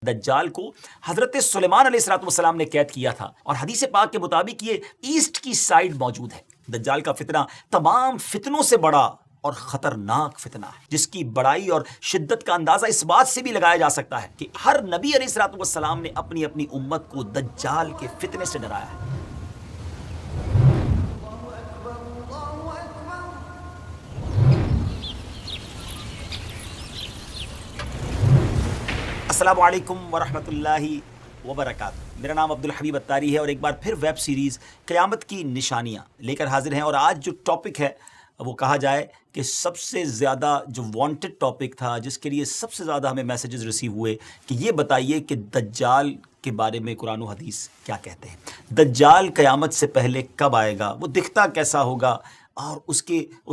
دجال کو حضرت سلیمان علیہ السلام نے قید کیا تھا، اور حدیث پاک کے مطابق یہ ایسٹ کی سائیڈ موجود ہے۔ دجال کا فتنہ تمام فتنوں سے بڑا اور خطرناک فتنہ ہے، جس کی بڑائی اور شدت کا اندازہ اس بات سے بھی لگایا جا سکتا ہے کہ ہر نبی علیہ السلام نے اپنی اپنی امت کو دجال کے فتنے سے ڈرایا ہے۔ السلام علیکم ورحمۃ اللہ وبرکاتہ۔ میرا نام عبدالحبیب اتاری ہے، اور ایک بار پھر ویب سیریز قیامت کی نشانیاں لے کر حاضر ہیں۔ اور آج جو ٹاپک ہے وہ کہا جائے کہ سب سے زیادہ جو وانٹڈ ٹاپک تھا، جس کے لیے سب سے زیادہ ہمیں میسیجز ریسیو ہوئے کہ یہ بتائیے کہ دجال کے بارے میں قرآن و حدیث کیا کہتے ہیں، دجال قیامت سے پہلے کب آئے گا، وہ دکھتا کیسا ہوگا، اور اس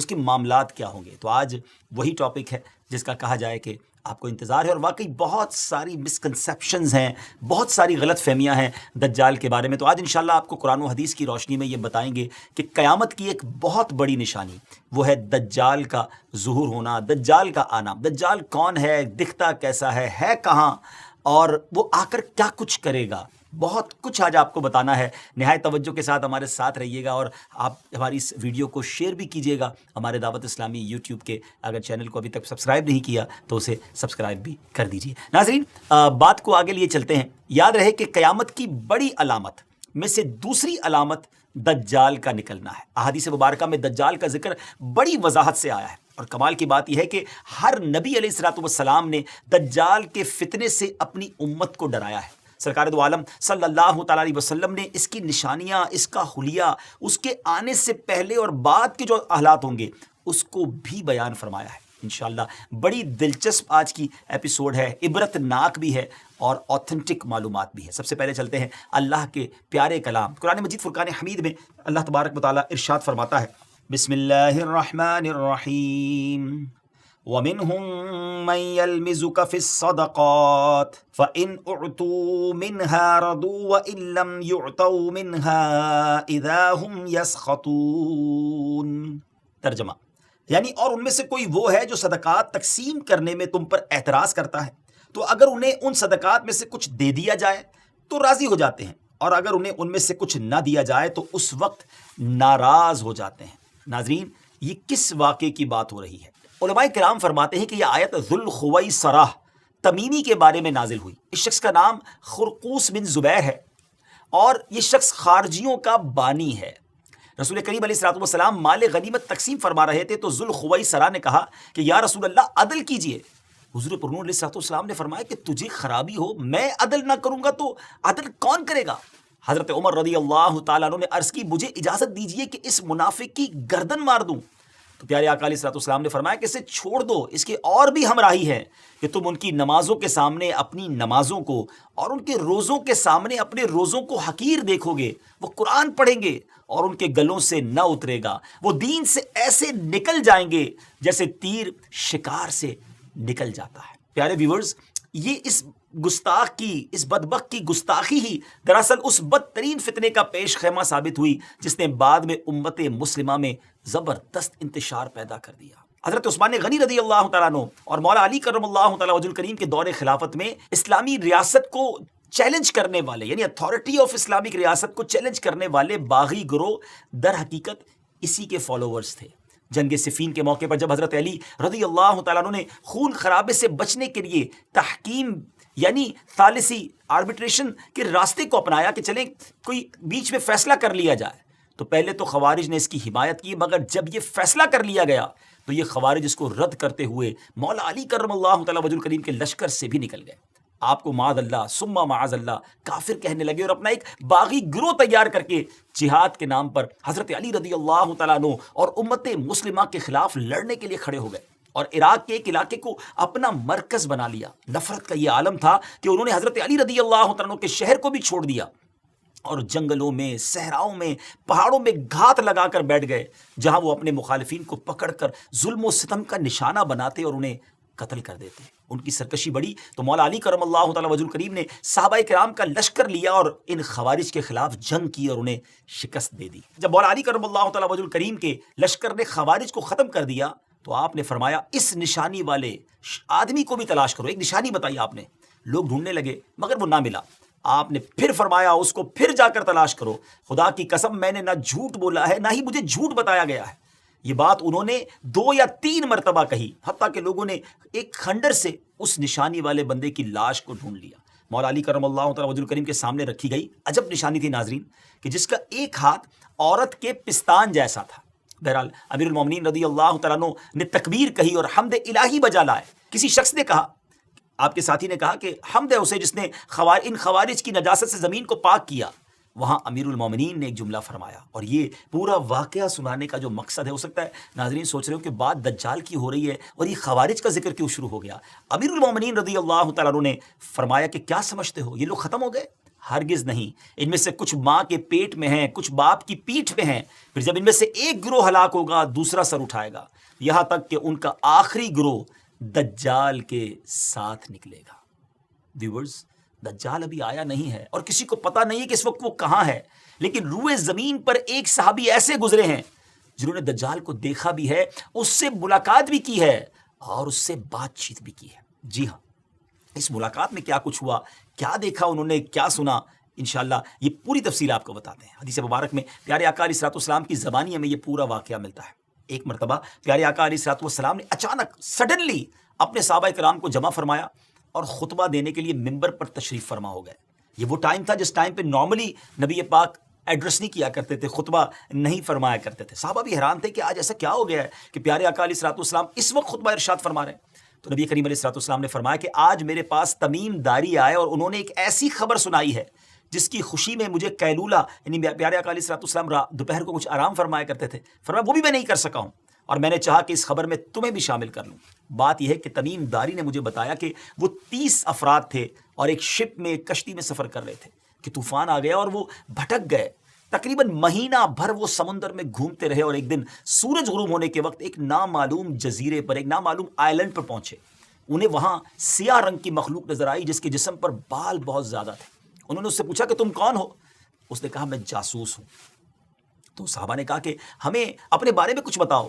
کے معاملات کیا ہوں گے۔ تو آج وہی ٹاپک ہے جس کا کہا جائے کہ آپ کو انتظار ہے، اور واقعی بہت ساری مسکنسیپشنز ہیں، بہت ساری غلط فہمیاں ہیں دجال کے بارے میں۔ تو آج انشاءاللہ آپ کو قرآن و حدیث کی روشنی میں یہ بتائیں گے کہ قیامت کی ایک بہت بڑی نشانی وہ ہے دجال کا ظہور ہونا، دجال کا آنا۔ دجال کون ہے، دکھتا کیسا ہے کہاں، اور وہ آ کر کیا کچھ کرے گا۔ بہت کچھ آج آپ کو بتانا ہے۔ نہایت توجہ کے ساتھ ہمارے ساتھ رہیے گا، اور آپ ہماری اس ویڈیو کو شیئر بھی کیجیے گا ہمارے دعوت اسلامی یوٹیوب کے۔ اگر چینل کو ابھی تک سبسکرائب نہیں کیا تو اسے سبسکرائب بھی کر دیجیے۔ ناظرین، بات کو آگے لیے چلتے ہیں۔ یاد رہے کہ قیامت کی بڑی علامت میں سے دوسری علامت دجال کا نکلنا ہے۔ احادیث مبارکہ میں دجال کا ذکر بڑی وضاحت سے آیا ہے، اور کمال کی بات یہ ہے کہ ہر نبی علیہ السلام نے دجال کے فتنے سے اپنی امت کو ڈرایا ہے۔ سرکار دو عالم صلی اللہ تعالیٰ علیہ وسلم نے اس کی نشانیاں، اس کا حلیہ، اس کے آنے سے پہلے اور بعد کے جو حالات ہوں گے اس کو بھی بیان فرمایا ہے۔ انشاءاللہ بڑی دلچسپ آج کی ایپیسوڈ ہے، عبرت ناک بھی ہے اور اوتھنٹک معلومات بھی ہے۔ سب سے پہلے چلتے ہیں اللہ کے پیارے کلام قرآن مجید فرقان حمید میں۔ اللہ تبارک و تعالیٰ ارشاد فرماتا ہے، بسم اللہ الرحمن الرحیم، وَمِنْهُمْ مَنْ يَلْمِزُكَ فِي الصَّدَقَاتِ فَإِنْ أُعْطُوا مِنْهَا رَضُوا وَإِنْ لَمْ يُعْطَوْا مِنْهَا إِذَا هُمْ يَسْخَطُونَ۔ ترجمہ یعنی اور ان میں سے کوئی وہ ہے جو صدقات تقسیم کرنے میں تم پر اعتراض کرتا ہے، تو اگر انہیں ان صدقات میں سے کچھ دے دیا جائے تو راضی ہو جاتے ہیں، اور اگر انہیں ان میں سے کچھ نہ دیا جائے تو اس وقت ناراض ہو جاتے ہیں۔ ناظرین، یہ کس واقعے کی بات ہو رہی ہے؟ علماء کرام فرماتے ہیں کہ یہ آیت ذوالخویصرہ تمیمی کے بارے میں نازل ہوئی۔ اس شخص کا نام خرقوس بن زبیر ہے، اور یہ شخص خارجیوں کا بانی ہے۔ رسول کریم علیہ السلام مال غنیمت تقسیم فرما رہے تھے تو ذوالخویصرہ نے کہا کہ یا رسول اللہ عدل کیجئے۔ حضور پرنور علیہ السلام نے فرمایا کہ تجھے خرابی ہو، میں عدل نہ کروں گا تو عدل کون کرے گا؟ حضرت عمر رضی اللہ تعالیٰ عنہ نے عرض کی، مجھے اجازت دیجئے کہ اس منافق کی گردن مار دوں۔ تو پیارے آقا علیہ السلام نے فرمایا کہ اسے چھوڑ دو، اس کے اور بھی ہمراہی ہے کہ تم ان کی نمازوں کے سامنے اپنی نمازوں کو، اور ان کے روزوں کے سامنے اپنے روزوں کو حقیر دیکھو گے۔ وہ قرآن پڑھیں گے اور ان کے گلوں سے نہ اترے گا، وہ دین سے ایسے نکل جائیں گے جیسے تیر شکار سے نکل جاتا ہے۔ پیارے ویورز، یہ اس گستاخ کی، اس بدبخت کی گستاخی ہی دراصل اس بدترین فتنے کا پیش خیمہ ثابت ہوئی جس نے بعد میں امت مسلمہ میں زبردست انتشار پیدا کر دیا۔ حضرت عثمان غنی رضی اللہ تعالیٰ عنہ اور مولا علی کرم اللہ تعالیٰ وجہ الکریم کے دور خلافت میں اسلامی ریاست کو چیلنج کرنے والے، یعنی اتھارٹی آف اسلامک ریاست کو چیلنج کرنے والے باغی گروہ در حقیقت اسی کے فالوورز تھے۔ جنگ صفین کے موقع پر جب حضرت علی رضی اللہ تعالیٰ عنہ نے خون خرابے سے بچنے کے لیے تحکیم یعنی ثالثی آربیٹریشن کے راستے کو اپنایا کہ چلیں کوئی بیچ میں فیصلہ کر لیا جائے، تو پہلے تو خوارج نے اس کی حمایت کی، مگر جب یہ فیصلہ کر لیا گیا تو یہ خوارج اس کو رد کرتے ہوئے مولا علی کرم اللہ تعالیٰ وجہ الکریم کے لشکر سے بھی نکل گئے۔ آپ کو معاذ اللہ ثم معاذ اللہ کافر کہنے لگے، اور اپنا ایک باغی گروہ تیار کر کے جہاد کے نام پر حضرت علی رضی اللہ تعالیٰ عنہ اور امت مسلمہ کے خلاف لڑنے کے لیے کھڑے ہو گئے، اور عراق کے ایک علاقے کو اپنا مرکز بنا لیا۔ نفرت کا یہ عالم تھا کہ انہوں نے حضرت علی رضی اللہ تعالیٰ عنہ کے شہر کو بھی چھوڑ دیا، اور جنگلوں میں، صحراؤں میں، پہاڑوں میں گھات لگا کر بیٹھ گئے، جہاں وہ اپنے مخالفین کو پکڑ کر ظلم و ستم کا نشانہ بناتے اور انہیں قتل کر دیتے۔ ان کی سرکشی بڑی تو مولا علی کرم اللہ تعالیٰ وجہ الکریم نے صحابہ کرام کا لشکر لیا اور ان خوارج کے خلاف جنگ کی اور انہیں شکست دے دی۔ جب مولا علی کرم اللہ تعالیٰ وجہ الکریم کے لشکر نے خوارج کو ختم کر دیا تو آپ نے فرمایا اس نشانی والے آدمی کو بھی تلاش کرو۔ ایک نشانی بتائی آپ نے، لوگ ڈھونڈنے لگے مگر وہ نہ ملا. آپ نے پھر فرمایا اس کو پھر جا کر تلاش کرو. خدا کی قسم میں نے نہ جھوٹ بولا ہے نہ ہی مجھے جھوٹ بتایا گیا ہے. یہ بات انہوں نے 2 یا 3 مرتبہ کہی، حتیٰ کہ لوگوں نے ایک کھنڈر سے اس نشانی والے بندے کی لاش کو ڈھونڈ لیا. مولا علی کرم اللہ تعالی وجہ الکریم کے سامنے رکھی گئی. عجب نشانی تھی ناظرین کہ جس کا ایک ہاتھ عورت کے پستان جیسا تھا. بہرحال امیر المومنین رضی اللہ تعالیٰ عنہ نے تکبیر کہی اور حمد الہی بجا لائے. کسی شخص نے کہا، آپ کے ساتھی نے کہا کہ حمد ہے اسے جس نے ان خوارج کی نجاست سے زمین کو پاک کیا. وہاں امیر المومنین نے ایک جملہ فرمایا اور یہ پورا واقعہ سنانے کا جو مقصد ہے، ہو سکتا ہے ناظرین سوچ رہے ہو کہ بات دجال کی ہو رہی ہے اور یہ خوارج کا ذکر کیوں شروع ہو گیا. امیر المومنین رضی اللہ تعالیٰ عنہ نے فرمایا کہ کیا سمجھتے ہو یہ لوگ ختم ہو گئے؟ ہرگز نہیں. ان میں سے کچھ ماں کے پیٹ میں ہیں، کچھ باپ کی پیٹھ میں ہیں. پھر جب ان میں سے ایک گروہ ہلاک ہوگا دوسرا سر اٹھائے گا، یہاں تک کہ ان کا آخری گروہ دجال کے ساتھ نکلے گا. ویورز، دجال ابھی آیا نہیں ہے اور کسی کو پتہ نہیں ہے کہ اس وقت وہ کہاں ہے، لیکن روئے زمین پر ایک صحابی ایسے گزرے ہیں جنہوں نے دجال کو دیکھا بھی ہے، اس سے ملاقات بھی کی ہے اور اس سے بات چیت بھی کی ہے. جی ہاں، اس ملاقات میں کیا کچھ ہوا، کیا دیکھا انہوں نے، کیا سنا، انشاءاللہ یہ پوری تفصیل آپ کو بتاتے ہیں. حدیث مبارک میں پیارے آقا علیہ الصلوۃ والسلام کی زبانی میں یہ پورا واقعہ ملتا ہے. ایک مرتبہ پیارے آقا علیہ الصلوۃ والسلام نے اچانک سڈنلی اپنے صحابہ کرام کو جمع فرمایا اور خطبہ دینے کے لیے ممبر پر تشریف فرما ہو گئے. یہ وہ ٹائم تھا جس ٹائم پہ نارملی نبی پاک ایڈریس نہیں کیا کرتے تھے، خطبہ نہیں فرمایا کرتے تھے. صحابہ بھی حیران تھے کہ آج ایسا کیا ہو گیا ہے کہ پیارے آقا علیہ الصلوۃ والسلام اس وقت خطبہ ارشاد فرما رہے ہیں. تو نبی کریم علیہ الصلوۃ والسلام نے فرمایا کہ آج میرے پاس تمیم داری آئے اور انہوں نے ایک ایسی خبر سنائی ہے جس کی خوشی میں مجھے قیلولہ، یعنی پیارے آقا علیہ الصلوۃ والسلام دوپہر کو کچھ آرام فرمایا کرتے تھے، فرمایا وہ بھی میں نہیں کر سکا ہوں اور میں نے چاہا کہ اس خبر میں تمہیں بھی شامل کر لوں. بات یہ ہے کہ تمیم داری نے مجھے بتایا کہ وہ 30 افراد تھے اور ایک شپ میں، ایک کشتی میں سفر کر رہے تھے کہ طوفان آ گیا اور وہ بھٹک گئے. تقریباً مہینہ بھر وہ سمندر میں گھومتے رہے اور ایک دن سورج غروب ہونے کے وقت ایک نامعلوم جزیرے پر، ایک نامعلوم آئلینڈ پر پہنچے. انہیں وہاں سیاہ رنگ کی مخلوق نظر آئی جس کے جسم پر بال بہت زیادہ تھے. انہوں نے اس سے پوچھا کہ تم کون ہو؟ اس نے کہا میں جاسوس ہوں. تو صحابہ نے کہا کہ ہمیں اپنے بارے میں کچھ بتاؤ.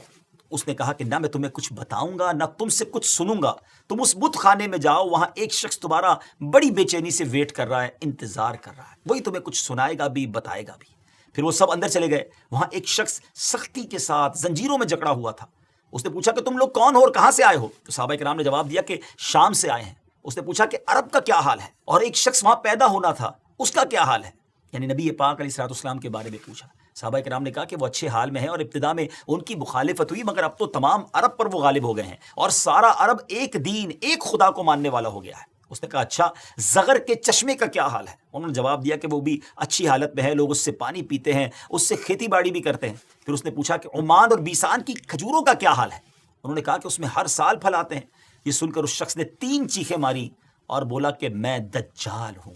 اس نے کہا کہ نہ میں تمہیں کچھ بتاؤں گا نہ تم سے کچھ سنوں گا. تم اس بت خانے میں جاؤ، وہاں ایک شخص تمہارا بڑی بے چینی سے ویٹ کر رہا ہے، انتظار کر رہا ہے، وہی تمہیں کچھ سنائے گا بھی بتائے گا بھی. پھر وہ سب اندر چلے گئے. وہاں ایک شخص سختی کے ساتھ زنجیروں میں جکڑا ہوا تھا. اس نے پوچھا کہ تم لوگ کون ہو اور کہاں سے آئے ہو؟ تو صحابہ کرام نے جواب دیا کہ شام سے آئے ہیں. اس نے پوچھا کہ عرب کا کیا حال ہے؟ اور ایک شخص وہاں پیدا ہونا تھا، اس کا کیا حال ہے؟ یعنی نبی پاک علیہ الصلوۃ والسلام کے بارے میں پوچھا. صحابہ کرام نے کہا کہ وہ اچھے حال میں ہیں اور ابتدا میں ان کی مخالفت ہوئی مگر اب تو تمام عرب پر وہ غالب ہو گئے ہیں اور سارا عرب ایک دین، ایک خدا کو ماننے والا ہو گیا ہے. اس نے کہا اچھا زغر کے چشمے کا کیا حال ہے؟ انہوں نے جواب دیا کہ وہ بھی اچھی حالت میں ہے، لوگ اس سے پانی پیتے ہیں، اس سے کھیتی باڑی بھی کرتے ہیں. پھر اس نے پوچھا کہ عمان اور بیسان کی کھجوروں کا کیا حال ہے؟ انہوں نے کہا کہ اس میں ہر سال پھل آتے ہیں. یہ سن کر اس شخص نے 3 چیخیں ماری اور بولا کہ میں دجال ہوں.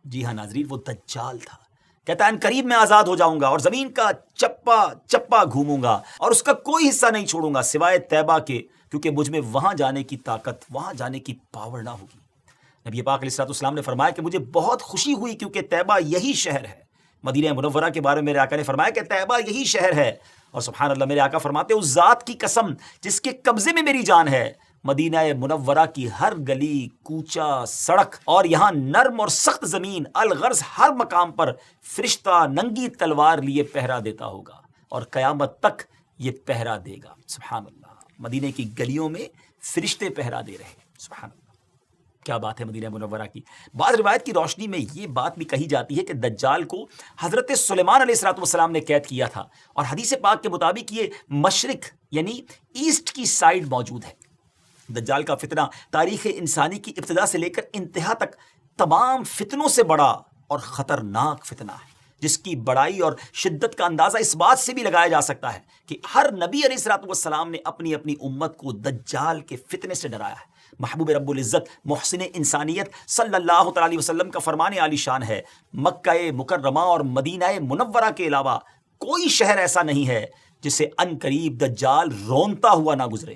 جی ہاں ناظرین، وہ دجال تھا. کہتا ہے ان قریب میں آزاد ہو جاؤں گا اور زمین کا چپا چپا گھوموں گا اور اس کا کوئی حصہ نہیں چھوڑوں گا سوائے طیبہ کے، کیونکہ مجھ میں وہاں جانے کی طاقت، وہاں جانے کی پاور نہ ہوگی. نبی پاک علیہ الصلوۃ والسلام نے فرمایا کہ مجھے بہت خوشی ہوئی کیونکہ طیبہ یہی شہر ہے. مدینہ منورہ کے بارے میں میرے آقا نے فرمایا کہ طیبہ یہی شہر ہے. اور سبحان اللہ، میرے آقا فرماتے ہیں اس ذات کی قسم جس کے قبضے میں میری جان ہے، مدینہ منورہ کی ہر گلی، کوچہ، سڑک اور یہاں نرم اور سخت زمین، الغرض ہر مقام پر فرشتہ ننگی تلوار لیے پہرا دیتا ہوگا اور قیامت تک یہ پہرا دے گا. سبحان اللہ، مدینہ کی گلیوں میں فرشتے پہرا دے رہے ہیں. سبحان اللہ، کیا بات ہے مدینہ منورہ کی. بعض روایت کی روشنی میں یہ بات بھی کہی جاتی ہے کہ دجال کو حضرت سلیمان علیہ الصلوۃ والسلام نے قید کیا تھا اور حدیث پاک کے مطابق یہ مشرق یعنی ایسٹ کی سائیڈ موجود ہے. دجال کا فتنہ تاریخ انسانی کی ابتدا سے لے کر انتہا تک تمام فتنوں سے بڑا اور خطرناک فتنہ ہے، جس کی بڑائی اور شدت کا اندازہ اس بات سے بھی لگایا جا سکتا ہے کہ ہر نبی علیہ الصلوۃ والسلام نے اپنی اپنی امت کو دجال کے فتنے سے ڈرایا ہے. محبوب رب العزت محسن انسانیت صلی اللہ تعالی علیہ وسلم کا فرمان عالی شان ہے، مکہ مکرمہ اور مدینہ منورہ کے علاوہ کوئی شہر ایسا نہیں ہے جسے ان قریب دجال رونتا ہوا نہ گزرے،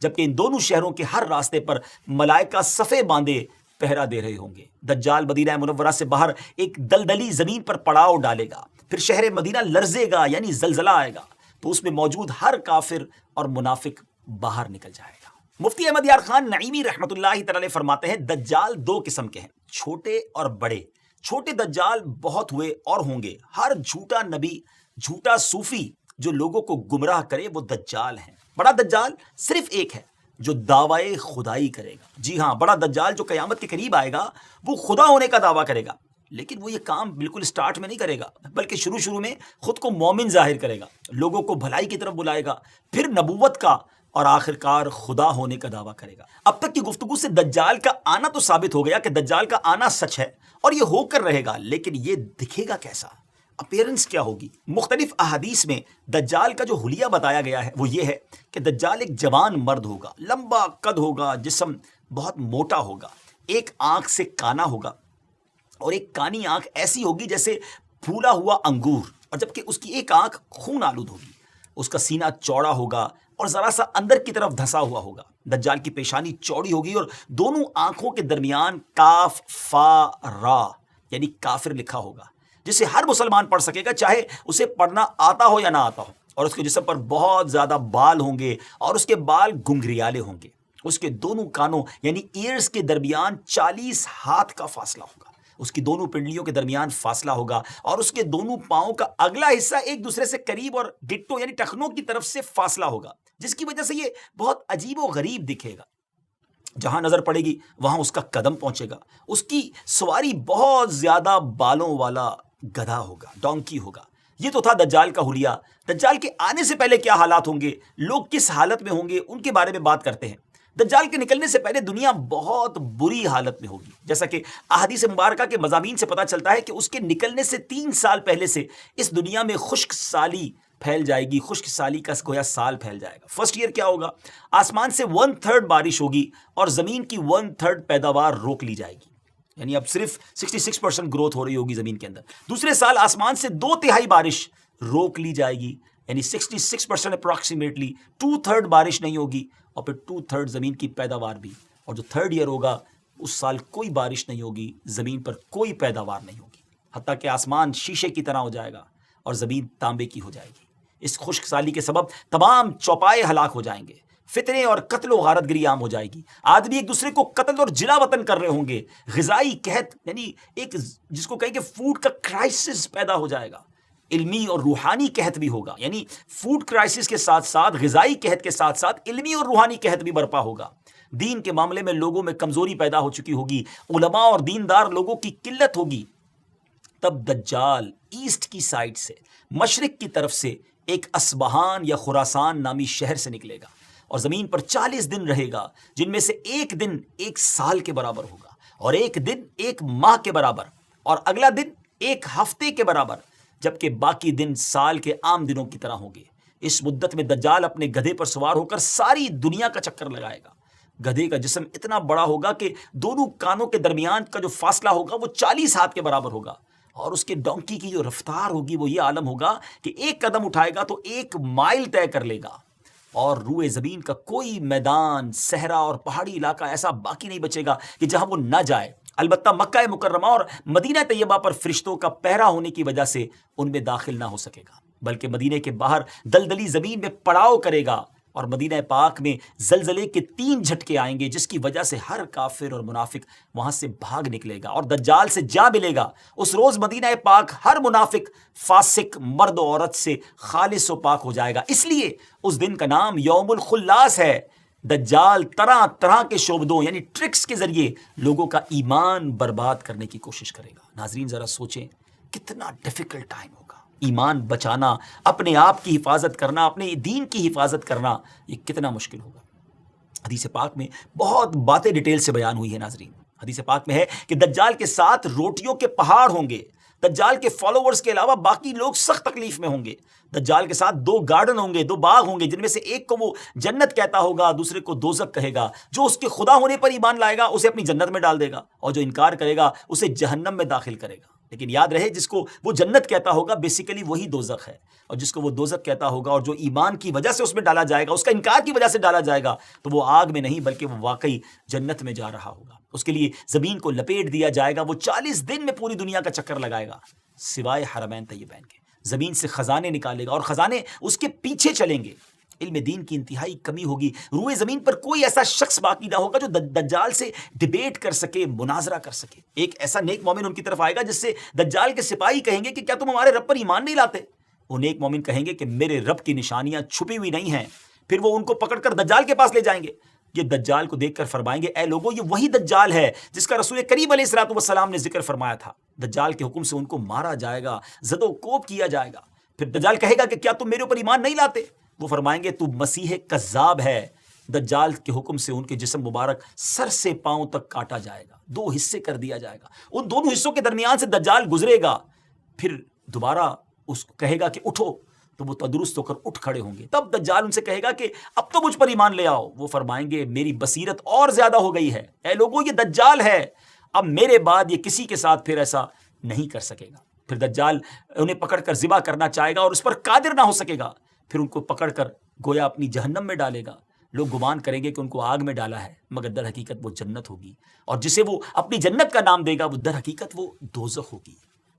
جبکہ ان دونوں شہروں کے ہر راستے پر ملائکہ صفے باندھے پہرا دے رہے ہوں گے. دجال مدینہ منورہ سے باہر ایک دلدلی زمین پر پڑاؤ ڈالے گا، پھر شہر مدینہ لرزے گا یعنی زلزلہ آئے گا تو اس میں موجود ہر کافر اور منافق باہر نکل جائے گا. مفتی احمد یار خان نعیمی رحمۃ اللہ تعالی فرماتے ہیں دجال دو قسم کے ہیں، چھوٹے اور بڑے۔ چھوٹے دجال بہت ہوئے اور ہوں گے، ہر جھوٹا نبی، جھوٹا صوفی جو لوگوں کو گمراہ کرے وہ دجال ہیں۔ بڑا دجال صرف ایک ہے جو دعوی خدائی کرے گا۔ جی ہاں، بڑا دجال جو قیامت کے قریب آئے گا وہ خدا ہونے کا دعویٰ کرے گا، لیکن وہ یہ کام بالکل سٹارٹ میں نہیں کرے گا، بلکہ شروع میں خود کو مومن ظاہر کرے گا، لوگوں کو بھلائی کی طرف بلائے گا، پھر نبوت کا، اور آخرکار خدا ہونے کا دعویٰ کرے گا۔ اب تک کی گفتگو سے دجال کا آنا تو ثابت ہو گیا کہ دجال کا آنا سچ ہے اور یہ ہو کر رہے گا، لیکن یہ دکھے گا کیسا؟ اپیرنس کیا ہوگی؟ مختلف احادیث میں دجال کا جو حلیہ بتایا گیا ہے وہ یہ ہے کہ دجال ایک جوان مرد ہوگا، لمبا قد ہوگا، جسم بہت موٹا ہوگا، ایک آنکھ سے کانا ہوگا، اور ایک کانی آنکھ ایسی ہوگی جیسے پھولا ہوا انگور، اور جبکہ اس کی ایک آنکھ خون آلود ہوگی۔ اس کا سینہ چوڑا ہوگا اور ذرا سا اندر کی طرف دھسا ہوا ہوگا۔ دجال کی پیشانی چوڑی ہوگی اور دونوں آنکھوں کے درمیان کاف فا را یعنی کافر لکھا ہوگا، جسے ہر مسلمان پڑھ سکے گا، چاہے اسے پڑھنا آتا ہو یا نہ آتا ہو۔ اور اس کے جسم پر بہت زیادہ بال ہوں گے اور اس کے بال گنگریالے ہوں گے۔ اس کے دونوں کانوں یعنی ایئرز کے درمیان 40 ہاتھ کا فاصلہ ہوگا۔ اس کی دونوں پنڈلیوں کے درمیان فاصلہ ہوگا اور اس کے دونوں پاؤں کا اگلا حصہ ایک دوسرے سے قریب اور گٹوں یعنی ٹخنوں کی طرف سے فاصلہ ہوگا، جس کی وجہ سے یہ بہت عجیب و غریب دکھے گا۔ جہاں نظر پڑے گی وہاں اس کا قدم پہنچے گا۔ اس کی سواری بہت زیادہ بالوں والا گدھا ہوگا، ڈونکی ہوگا۔ یہ تو تھا دجال کا حلیہ۔ دجال کے آنے سے پہلے کیا حالات ہوں گے، لوگ کس حالت میں ہوں گے، ان کے بارے میں بات کرتے ہیں۔ دجال کے نکلنے سے پہلے دنیا بہت بری حالت میں ہوگی، جیسا کہ احادیث مبارکہ کے مضامین سے پتہ چلتا ہے کہ اس کے نکلنے سے 3 سال پہلے سے اس دنیا میں خشک سالی پھیل جائے گی، خشک سالی کا گویا سال پھیل جائے گا۔ فرسٹ ایئر کیا ہوگا؟ آسمان سے 1/3 بارش ہوگی اور زمین کی 1/3 پیداوار روک لی جائے گی، یعنی اب صرف 66% گروتھ ہو رہی ہوگی زمین کے اندر۔ دوسرے سال آسمان سے 2/3 بارش روک لی جائے گی، یعنی 66% اپروکسیمیٹلی 2/3 بارش نہیں ہوگی، اور پھر 2/3 زمین کی پیداوار بھی۔ اور جو 3rd ایئر ہوگا اس سال کوئی بارش نہیں ہوگی، زمین پر کوئی پیداوار نہیں ہوگی، حتیٰ کہ آسمان شیشے کی طرح ہو جائے گا اور زمین تانبے کی ہو جائے گی۔ اس خشک سالی کے سبب تمام چوپائے ہلاک ہو جائیں گے، فتنے اور قتل و غارت گری عام ہو جائے گی، آدمی ایک دوسرے کو قتل اور جلا وطن کر رہے ہوں گے، غذائی قحط یعنی ایک جس کو کہیں کہ فوڈ کا کرائسس پیدا ہو جائے گا، علمی اور روحانی قحط بھی ہوگا، یعنی فوڈ کرائسس کے ساتھ ساتھ غذائی قحط کے ساتھ ساتھ علمی اور روحانی قحط بھی برپا ہوگا۔ دین کے معاملے میں لوگوں میں کمزوری پیدا ہو چکی ہوگی، علماء اور دیندار لوگوں کی قلت ہوگی۔ تب دجال ایسٹ کی سائڈ سے، مشرق کی طرف سے ایک اصبہان یا خراسان نامی شہر سے نکلے گا اور زمین پر 40 دن رہے گا، جن میں سے ایک دن 1 سال کے برابر ہوگا، اور ایک دن 1 ماہ کے برابر، اور اگلا دن 1 ہفتے کے برابر، جبکہ باقی دن سال کے عام دنوں کی طرح ہوں گے۔ اس مدت میں دجال اپنے گدھے پر سوار ہو کر ساری دنیا کا چکر لگائے گا۔ گدھے کا جسم اتنا بڑا ہوگا کہ دونوں کانوں کے درمیان کا جو فاصلہ ہوگا وہ 40 ہاتھ کے برابر ہوگا، اور اس کے ڈونکی کی جو رفتار ہوگی وہ یہ عالم ہوگا کہ 1 قدم اٹھائے گا تو 1 مائل طے کر لے گا، اور روئے زمین کا کوئی میدان، صحرا اور پہاڑی علاقہ ایسا باقی نہیں بچے گا کہ جہاں وہ نہ جائے۔ البتہ مکہ مکرمہ اور مدینہ طیبہ پر فرشتوں کا پہرا ہونے کی وجہ سے ان میں داخل نہ ہو سکے گا، بلکہ مدینہ کے باہر دلدلی زمین میں پڑاؤ کرے گا، اور مدینہ پاک میں زلزلے کے 3 جھٹکے آئیں گے، جس کی وجہ سے ہر کافر اور منافق وہاں سے بھاگ نکلے گا اور دجال سے جا ملے گا۔ اس روز مدینہ پاک ہر منافق، فاسق، مرد و عورت سے خالص و پاک ہو جائے گا۔ اس لیے اس دن کا نام یوم الخلاص ہے۔ دجال طرح طرح کے شعبدوں یعنی ٹرکس کے ذریعے لوگوں کا ایمان برباد کرنے کی کوشش کرے گا۔ ناظرین ذرا سوچیں کتنا ڈیفیکلٹ ٹائم ہوگا۔ ایمان بچانا، اپنے آپ کی حفاظت کرنا، اپنے دین کی حفاظت کرنا، یہ کتنا مشکل ہوگا۔ حدیث پاک میں بہت باتیں ڈیٹیل سے بیان ہوئی ہیں ناظرین۔ حدیث پاک میں ہے کہ دجال کے ساتھ روٹیوں کے پہاڑ ہوں گے۔ دجال کے فالوورز کے علاوہ باقی لوگ سخت تکلیف میں ہوں گے۔ دجال کے ساتھ 2 گارڈن ہوں گے، 2 باغ ہوں گے، جن میں سے ایک کو وہ جنت کہتا ہوگا، دوسرے کو دوزخ کہے گا۔ جو اس کے خدا ہونے پر ایمان لائے گا اسے اپنی جنت میں ڈال دے گا، اور جو انکار کرے گا اسے جہنم میں داخل کرے گا۔ لیکن یاد رہے، جس کو وہ جنت کہتا ہوگا بیسیکلی وہی دوزخ ہے، اور جس کو وہ دوزخ کہتا ہوگا اور جو ایمان کی وجہ سے اس میں ڈالا جائے گا، اس کا انکار کی وجہ سے ڈالا جائے گا، تو وہ آگ میں نہیں بلکہ وہ واقعی جنت میں جا رہا ہوگا۔ اس کے لیے زمین کو لپیٹ دیا جائے گا، وہ 40 دن میں پوری دنیا کا چکر لگائے گا سوائے حرمین طیبین کے۔ زمین سے خزانے نکالے گا اور خزانے اس کے پیچھے چلیں گے۔ علم دین کی انتہائی کمی ہوگی. روئے زمین پر کوئی ایسا شخص باقی نہ ہوگا جو دجال سے ڈیبیٹ کر سکے, مناظرہ کر سکے. ایک ایسا نیک مومن ان کی طرف آئے گا جس سے دجال کے سپاہی کہیں گے کہ کیا تم ہمارے رب پر ایمان نہیں لاتے؟ وہ نیک مومن کہیں گے کہ میرے رب کی نشانیاں چھپی ہوئی نہیں ہیں. پھر وہ ان کو پکڑ کر دجال کے پاس لے جائیں گے. یہ دجال کو دیکھ کر فرمائیں گے اے لوگوں, یہ وہی دجال ہے جس کا رسول کریم علیہ الصلوۃ والسلام نے ذکر فرمایا تھا. دجال کے حکم سے ان کو مارا جائے گا, زد و کوب کیا جائے گا. پھر دجال کہے گا کہ کیا تم میرے اوپر ایمان نہیں لاتے؟ وہ فرمائیں گے تو مسیح کذاب ہے. دجال کے حکم سے ان کے جسم مبارک سر سے پاؤں تک کاٹا جائے گا, 2 حصے کر دیا جائے گا. ان دونوں حصوں کے درمیان سے دجال گزرے گا. پھر دوبارہ اس کو کہے گا کہ اٹھو, تو وہ تندرست ہو کر اٹھ کھڑے ہوں گے. تب دجال ان سے کہے گا کہ اب تو مجھ پر ایمان لے آؤ. وہ فرمائیں گے میری بصیرت اور زیادہ ہو گئی ہے, اے لوگوں یہ دجال ہے, اب میرے بعد یہ کسی کے ساتھ پھر ایسا نہیں کر سکے گا. پھر دجال انہیں پکڑ کر ذبح کرنا چاہے گا اور اس پر قادر نہ ہو سکے گا. پھر ان کو پکڑ کر گویا اپنی جہنم میں ڈالے گا. لوگ گمان کریں گے کہ ان کو آگ میں ڈالا ہے, مگر در حقیقت وہ جنت ہوگی, اور جسے وہ اپنی جنت کا نام دے گا وہ در حقیقت وہ دوزخ ہوگی.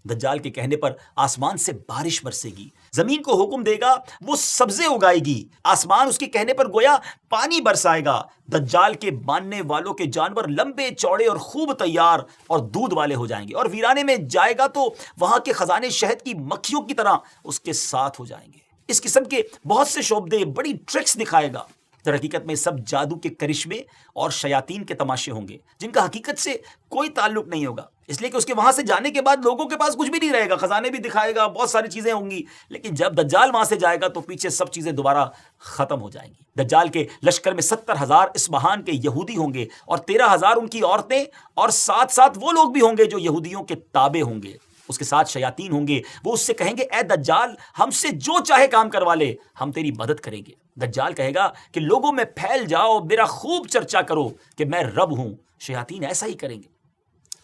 دجال کے کہنے پر آسمان سے بارش برسے گی, زمین کو حکم دے گا وہ سبزے اگائے گی, آسمان اس کے کہنے پر گویا پانی برسائے گا. دجال کے ماننے والوں کے جانور لمبے چوڑے اور خوب تیار اور دودھ والے ہو جائیں گے, اور ویرانے میں جائے گا تو وہاں کے خزانے شہد کی مکھیوں کی طرح اس کے ساتھ ہو جائیں گے. اس قسم کے بہت سے شعبدے, بڑی ٹرکس دکھائے گا. در حقیقت میں سب جادو کے کرشمے اور شیاطین کے تماشے ہوں گے جن کا حقیقت سے کوئی تعلق نہیں ہوگا, اس لیے کہ اس کے وہاں سے جانے کے بعد لوگوں کے پاس کچھ بھی نہیں رہے گا. خزانے بھی دکھائے گا, بہت ساری چیزیں ہوں گی, لیکن جب دجال وہاں سے جائے گا تو پیچھے سب چیزیں دوبارہ ختم ہو جائیں گی. دجال کے لشکر میں 70,000 اصفہان کے یہودی ہوں گے, اور 13,000 ان کی عورتیں, اور ساتھ ساتھ وہ لوگ بھی ہوں گے جو یہودیوں کے تابع ہوں گے. اس کے ساتھ شیاطین ہوں گے, وہ اس سے کہیں گے اے دجال ہم سے جو چاہے کام کروا لے, ہم تیری مدد کریں گے. دجال کہے گا کہ لوگوں میں پھیل جاؤ, میرا خوب چرچا کرو کہ میں رب ہوں. شیاطین ایسا ہی کریں گے.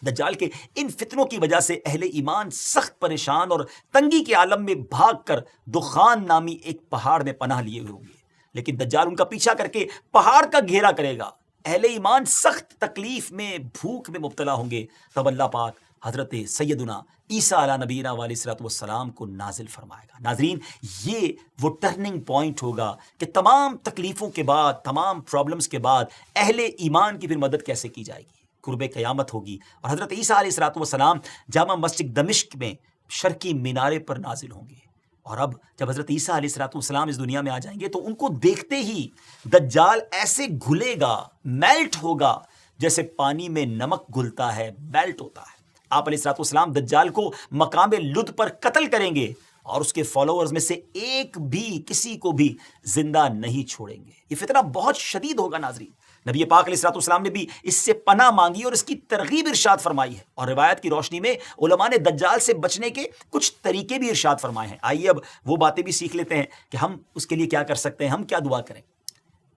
دجال کے ان فتنوں کی وجہ سے اہل ایمان سخت پریشان اور تنگی کے عالم میں بھاگ کر دخان نامی ایک پہاڑ میں پناہ لیے ہوئے ہوں گے, لیکن دجال ان کا پیچھا کر کے پہاڑ کا گھیرا کرے گا. اہل ایمان سخت تکلیف میں, بھوک میں مبتلا ہوں گے. تب اللہ پاک حضرت سیدنا عیسیٰ علیہ نبینا علیہ الصلوۃ والسلام کو نازل فرمائے گا. ناظرین, یہ وہ ٹرننگ پوائنٹ ہوگا کہ تمام تکلیفوں کے بعد, تمام پرابلمز کے بعد اہل ایمان کی پھر مدد کیسے کی جائے گی. قرب قیامت ہوگی, اور حضرت عیسیٰ علیہ الصلوۃ والسلام جامع مسجد دمشق میں شرقی مینارے پر نازل ہوں گے. اور اب جب حضرت عیسیٰ علیہ الصلوۃ والسلام اس دنیا میں آ جائیں گے تو ان کو دیکھتے ہی دجال ایسے گھلے گا, میلٹ ہوگا, جیسے پانی میں نمک گھلتا ہے, میلٹ ہوتا ہے. آپ علیہ الصلوۃ والسلام دجال کو مقام لد پر قتل کریں گے, اور اس کے فالوورز میں سے ایک بھی, کسی کو بھی زندہ نہیں چھوڑیں گے. یہ فتنہ بہت شدید ہوگا. ناظرین, نبی پاک علیہ الصلوۃ والسلام نے بھی اس سے پناہ مانگی اور اس کی ترغیب ارشاد فرمائی ہے, اور روایت کی روشنی میں علماء نے دجال سے بچنے کے کچھ طریقے بھی ارشاد فرمائے ہیں. آئیے اب وہ باتیں بھی سیکھ لیتے ہیں کہ ہم اس کے لیے کیا کر سکتے ہیں, ہم کیا دعا کریں.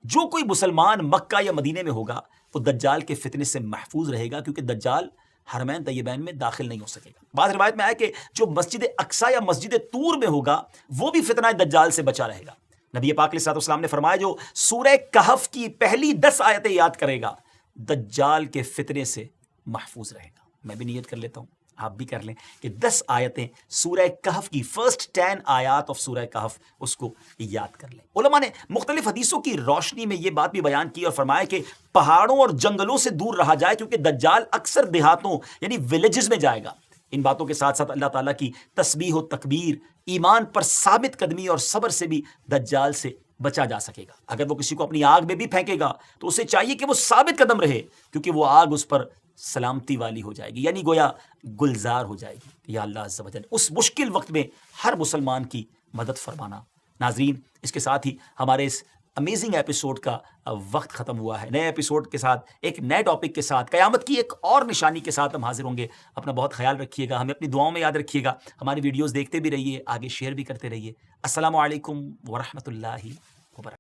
جو کوئی مسلمان مکہ یا مدینے میں ہوگا وہ دجال کے فتنے سے محفوظ رہے گا, کیونکہ دجال حرمین طیبین میں داخل نہیں ہو سکے گا. بعض روایت میں آیا کہ جو مسجد اقصی یا مسجد طور میں ہوگا وہ بھی فتنہ دجال سے بچا رہے گا. نبی پاک علیہ الصلوۃ والسلام نے فرمایا جو سورہ کہف کی پہلی 10 آیتیں یاد کرے گا دجال کے فتنے سے محفوظ رہے گا. میں بھی نیت کر لیتا ہوں, آپ بھی کر لیں کہ 10 آیتیں سورہ کہف کی, فرسٹ 10 آیات آف سورہ کہف, اس کو یاد کر لیں. علماء نے مختلف حدیثوں کی روشنی میں یہ بات بھی بیان کی اور فرمایا کہ پہاڑوں اور جنگلوں سے دور رہا جائے, کیونکہ دجال اکثر دیہاتوں یعنی ولیجز میں جائے گا. ان باتوں کے ساتھ ساتھ اللہ تعالیٰ کی تسبیح و تکبیر, ایمان پر ثابت قدمی اور صبر سے بھی دجال سے بچا جا سکے گا. اگر وہ کسی کو اپنی آگ میں بھی پھینکے گا تو اسے چاہیے کہ وہ ثابت قدم رہے, کیونکہ وہ آگ اس پر سلامتی والی ہو جائے گی, یعنی گویا گلزار ہو جائے گی. یا اللہ عز و جل اس مشکل وقت میں ہر مسلمان کی مدد فرمانا. ناظرین, اس کے ساتھ ہی ہمارے اس امیزنگ ایپیسوڈ کا وقت ختم ہوا ہے. نئے ایپیسوڈ کے ساتھ, ایک نئے ٹاپک کے ساتھ, قیامت کی ایک اور نشانی کے ساتھ ہم حاضر ہوں گے. اپنا بہت خیال رکھیے گا, ہمیں اپنی دعاؤں میں یاد رکھیے گا, ہماری ویڈیوز دیکھتے بھی رہیے, آگے شیئر بھی کرتے رہیے. السلام علیکم ورحمۃ اللہ